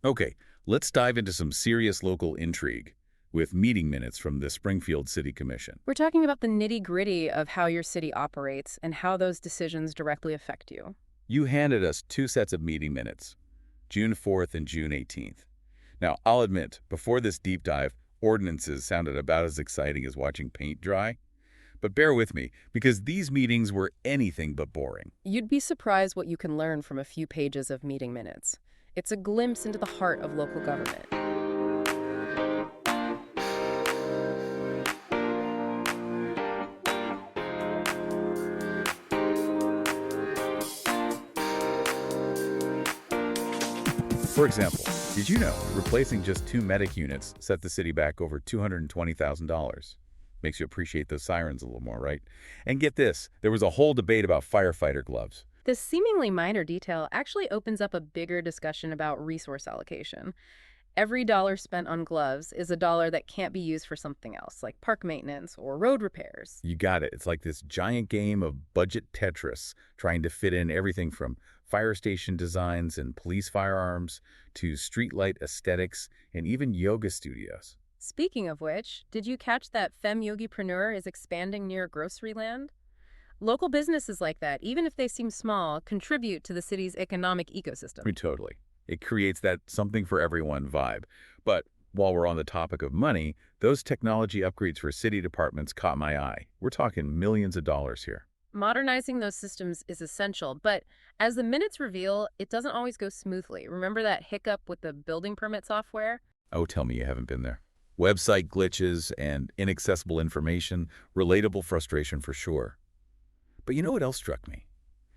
Okay, let's dive into some serious local intrigue with meeting minutes from the Springfield City Commission. We're talking about the nitty-gritty of how your city operates and how those decisions directly affect you. You handed us two sets of meeting minutes, June 4th and June 18th. Now, I'll admit, before this deep dive, ordinances sounded about as exciting as watching paint dry. But bear with me, because these meetings were anything but boring. You'd be surprised what you can learn from a few pages of meeting minutes. It's a glimpse into the heart of local government. For example, did you know replacing just two medic units set the city back over $220,000? Makes you appreciate those sirens a little more, right? And get this, there was a whole debate about firefighter gloves. This seemingly minor detail actually opens up a bigger discussion about resource allocation. Every dollar spent on gloves is a dollar that can't be used for something else, like park maintenance or road repairs. You got it. It's like this giant game of budget Tetris, trying to fit in everything from fire station designs and police firearms to streetlight aesthetics and even yoga studios. Speaking of which, did you catch that Femme Yogipreneur is expanding near Groceryland? Local businesses like that, even if they seem small, contribute to the city's economic ecosystem. I mean, totally. It creates that something for everyone vibe. But while we're on the topic of money, those technology upgrades for city departments caught my eye. We're talking millions of dollars here. Modernizing those systems is essential, but as the minutes reveal, it doesn't always go smoothly. Remember that hiccup with the building permit software? Oh, tell me you haven't been there. Website glitches and inaccessible information, relatable frustration for sure. But you know what else struck me?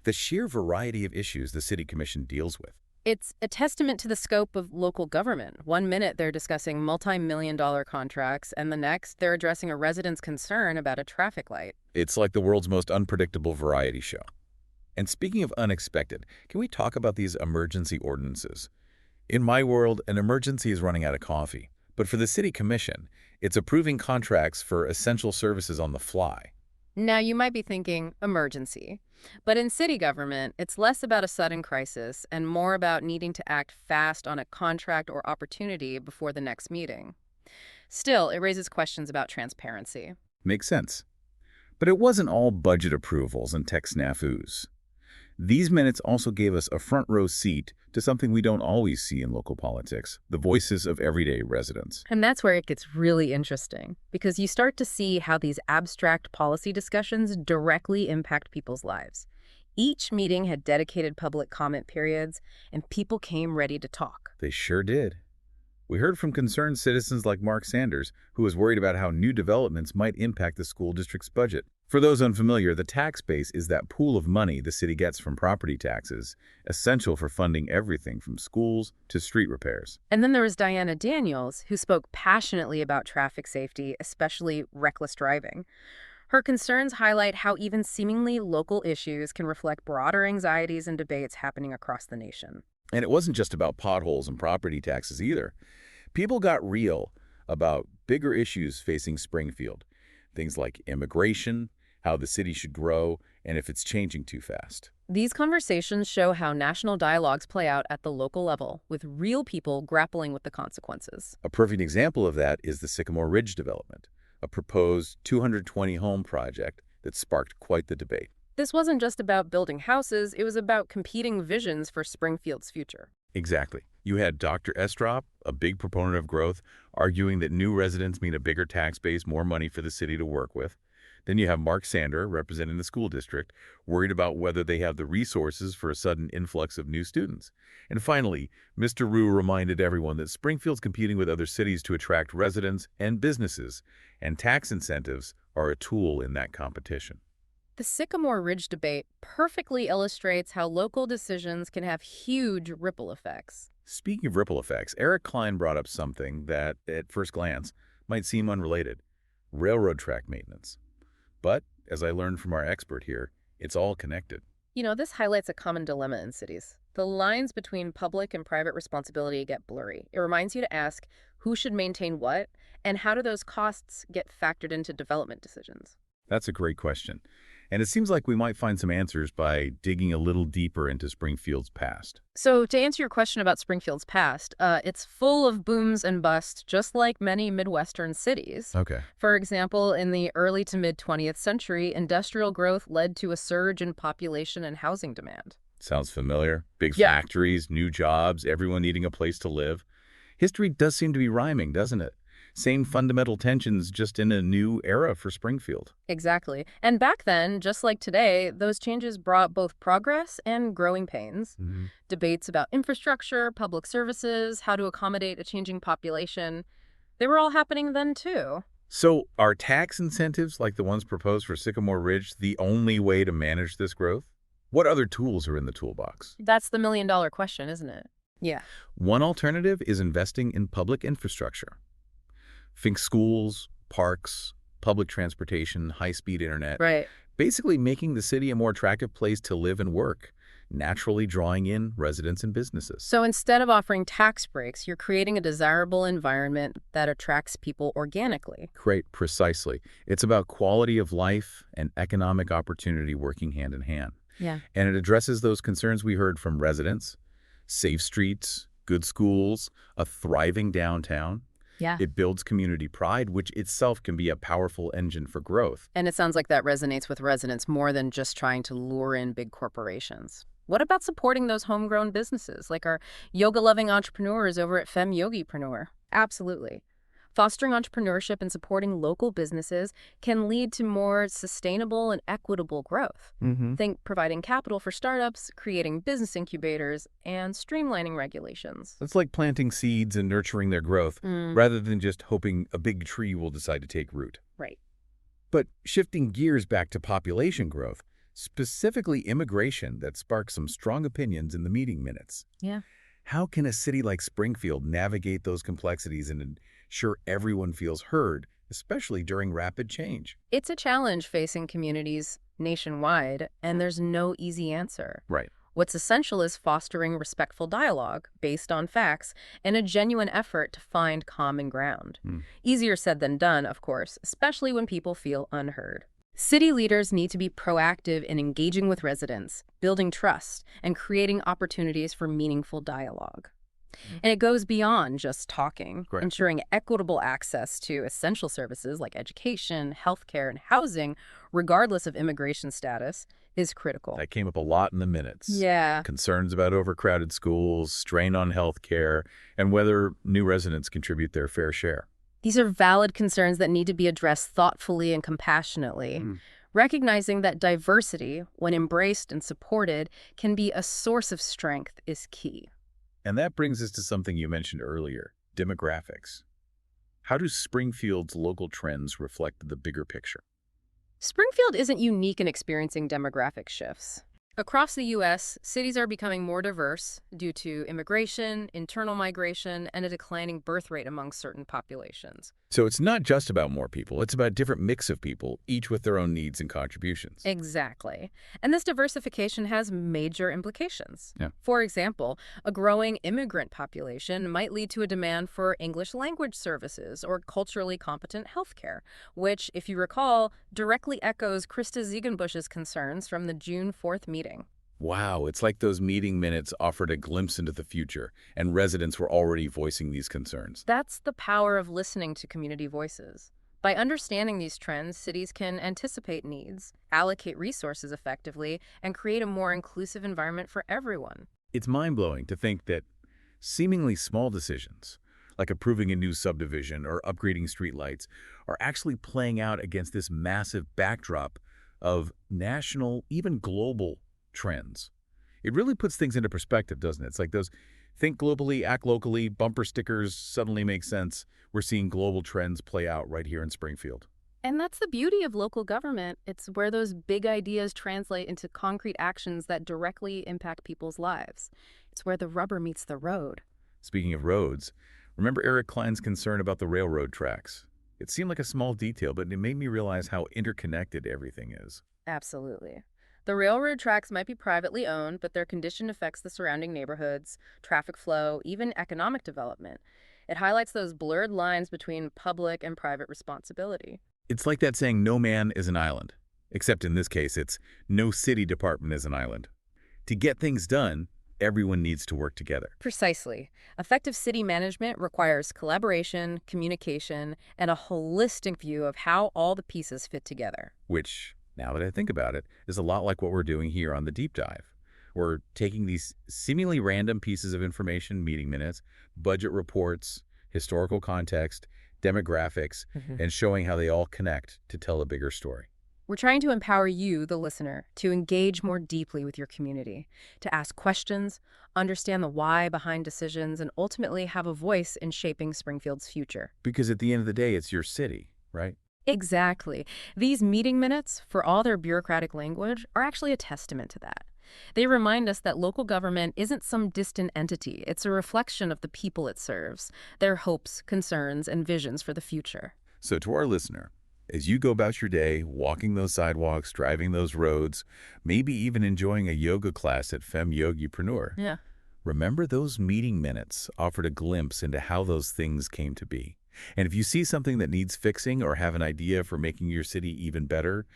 The sheer variety of issues the City Commission deals with. It's a testament to the scope of local government. One minute they're discussing multi-million-dollar contracts, and the next they're addressing a resident's concern about a traffic light. It's like the world's most unpredictable variety show. And speaking of unexpected, can we talk about these emergency ordinances? In my world, an emergency is running out of coffee. But for the City Commission, it's approving contracts for essential services on the fly. Now, you might be thinking, emergency. But in city government, it's less about a sudden crisis and more about needing to act fast on a contract or opportunity before the next meeting. Still, it raises questions about transparency. Makes sense. But it wasn't all budget approvals and tech snafus. These minutes also gave us a front row seat to something we don't always see in local politics, the voices of everyday residents. And that's where it gets really interesting, because you start to see how these abstract policy discussions directly impact people's lives. Each meeting had dedicated public comment periods, and people came ready to talk. They sure did. We heard from concerned citizens like Mark Sanders, who was worried about how new developments might impact the school district's budget. For those unfamiliar, the tax base is that pool of money the city gets from property taxes, essential for funding everything from schools to street repairs. And then there was Diana Daniels, who spoke passionately about traffic safety, especially reckless driving. Her concerns highlight how even seemingly local issues can reflect broader anxieties and debates happening across the nation. And it wasn't just about potholes and property taxes either. People got real about bigger issues facing Springfield, things like immigration, how the city should grow, and if it's changing too fast. These conversations show how national dialogues play out at the local level, with real people grappling with the consequences. A perfect example of that is the Sycamore Ridge development, a proposed 220-home project that sparked quite the debate. This wasn't just about building houses, it was about competing visions for Springfield's future. Exactly. You had Dr. Estrop, a big proponent of growth, arguing that new residents mean a bigger tax base, more money for the city to work with. Then you have Mark Sander, representing the school district, worried about whether they have the resources for a sudden influx of new students. And finally, Mr. Rue reminded everyone that Springfield's competing with other cities to attract residents and businesses, and tax incentives are a tool in that competition. The Sycamore Ridge debate perfectly illustrates how local decisions can have huge ripple effects. Speaking of ripple effects, Eric Klein brought up something that, at first glance, might seem unrelated: railroad track maintenance. But, as I learned from our expert here, it's all connected. You know, this highlights a common dilemma in cities. The lines between public and private responsibility get blurry. It reminds you to ask who should maintain what, and how do those costs get factored into development decisions? That's a great question. And it seems like we might find some answers by digging a little deeper into Springfield's past. So to answer your question about Springfield's past, it's full of booms and busts, just like many Midwestern cities. Okay. For example, in the early to mid-20th century, industrial growth led to a surge in population and housing demand. Sounds familiar. Big Yeah. factories, new jobs, everyone needing a place to live. History does seem to be rhyming, doesn't it? Same fundamental tensions, just in a new era for Springfield. Exactly. And back then, just like today, those changes brought both progress and growing pains. Hmm. Debates about infrastructure, public services, how to accommodate a changing population, they were all happening then too. So are tax incentives like the ones proposed for Sycamore Ridge the only way to manage this growth? What other tools are in the toolbox? That's the million-dollar question, isn't it? Yeah. One alternative is investing in public infrastructure. Think schools, parks, public transportation, high-speed internet. Right. Basically making the city a more attractive place to live and work, naturally drawing in residents and businesses. So instead of offering tax breaks, you're creating a desirable environment that attracts people organically. Great, precisely. It's about quality of life and economic opportunity working hand in hand. Yeah. And it addresses those concerns we heard from residents: safe streets, good schools, a thriving downtown. Yeah. It builds community pride, which itself can be a powerful engine for growth. And it sounds like that resonates with residents more than just trying to lure in big corporations. What about supporting those homegrown businesses, like our yoga-loving entrepreneurs over at Femme Yogipreneur? Absolutely. Fostering entrepreneurship and supporting local businesses can lead to more sustainable and equitable growth. Think providing capital for startups, creating business incubators, and streamlining regulations. It's like planting seeds and nurturing their growth, rather than just hoping a big tree will decide to take root. Right. But shifting gears back to population growth, specifically immigration that sparked some strong opinions in the meeting minutes. Yeah. How can a city like Springfield navigate those complexities and ensure everyone feels heard, especially during rapid change? It's a challenge facing communities nationwide, and there's no easy answer. Right. What's essential is fostering respectful dialogue based on facts and a genuine effort to find common ground. Easier said than done, of course, especially when people feel unheard. City leaders need to be proactive in engaging with residents, building trust, and creating opportunities for meaningful dialogue. And it goes beyond just talking. Right. Ensuring equitable access to essential services like education, healthcare, and housing, regardless of immigration status, is critical. That came up a lot in the minutes. Yeah. Concerns about overcrowded schools, strain on health care, and whether new residents contribute their fair share. These are valid concerns that need to be addressed thoughtfully and compassionately. Recognizing that diversity, when embraced and supported, can be a source of strength is key. And that brings us to something you mentioned earlier, demographics. How do Springfield's local trends reflect the bigger picture? Springfield isn't unique in experiencing demographic shifts. Across the U.S., cities are becoming more diverse due to immigration, internal migration, and a declining birth rate among certain populations. So it's not just about more people, it's about a different mix of people, each with their own needs and contributions. Exactly. And this diversification has major implications. Yeah. For example, a growing immigrant population might lead to a demand for English language services or culturally competent healthcare, which, if you recall, directly echoes Krista Ziegenbusch's concerns from the June 4th meeting. Wow, it's like those meeting minutes offered a glimpse into the future, and residents were already voicing these concerns. That's the power of listening to community voices. By understanding these trends, cities can anticipate needs, allocate resources effectively, and create a more inclusive environment for everyone. It's mind-blowing to think that seemingly small decisions, like approving a new subdivision or upgrading streetlights, are actually playing out against this massive backdrop of national, even global trends. It really puts things into perspective, doesn't it? It's like those think globally, act locally, bumper stickers suddenly make sense. We're seeing global trends play out right here in Springfield. And that's the beauty of local government. It's where those big ideas translate into concrete actions that directly impact people's lives. It's where the rubber meets the road. Speaking of roads, remember Eric Klein's concern about the railroad tracks? It seemed like a small detail, but it made me realize how interconnected everything is. Absolutely. The railroad tracks might be privately owned, but their condition affects the surrounding neighborhoods, traffic flow, even economic development. It highlights those blurred lines between public and private responsibility. It's like that saying, no man is an island. Except in this case, it's no city department is an island. To get things done, everyone needs to work together. Precisely. Effective city management requires collaboration, communication, and a holistic view of how all the pieces fit together. Which, now that I think about it, is a lot like what we're doing here on the deep dive. We're taking these seemingly random pieces of information, meeting minutes, budget reports, historical context, demographics, and showing how they all connect to tell a bigger story. We're trying to empower you, the listener, to engage more deeply with your community, to ask questions, understand the why behind decisions, and ultimately have a voice in shaping Springfield's future. Because at the end of the day, it's your city, right? Exactly. These meeting minutes, for all their bureaucratic language, are actually a testament to that. They remind us that local government isn't some distant entity. It's a reflection of the people it serves, their hopes, concerns, and visions for the future. So to our listener, as you go about your day, walking those sidewalks, driving those roads, maybe even enjoying a yoga class at Femme Yogipreneur, Yeah. remember those meeting minutes offered a glimpse into how those things came to be. And if you see something that needs fixing or have an idea for making your city even better,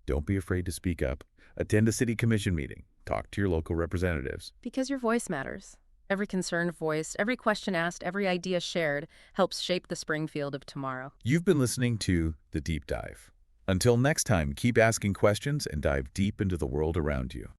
don't be afraid to speak up. Attend a city commission meeting. Talk to your local representatives. Because your voice matters. Every concern voiced, every question asked, every idea shared helps shape the Springfield of tomorrow. You've been listening to The Deep Dive. Until next time, keep asking questions and dive deep into the world around you.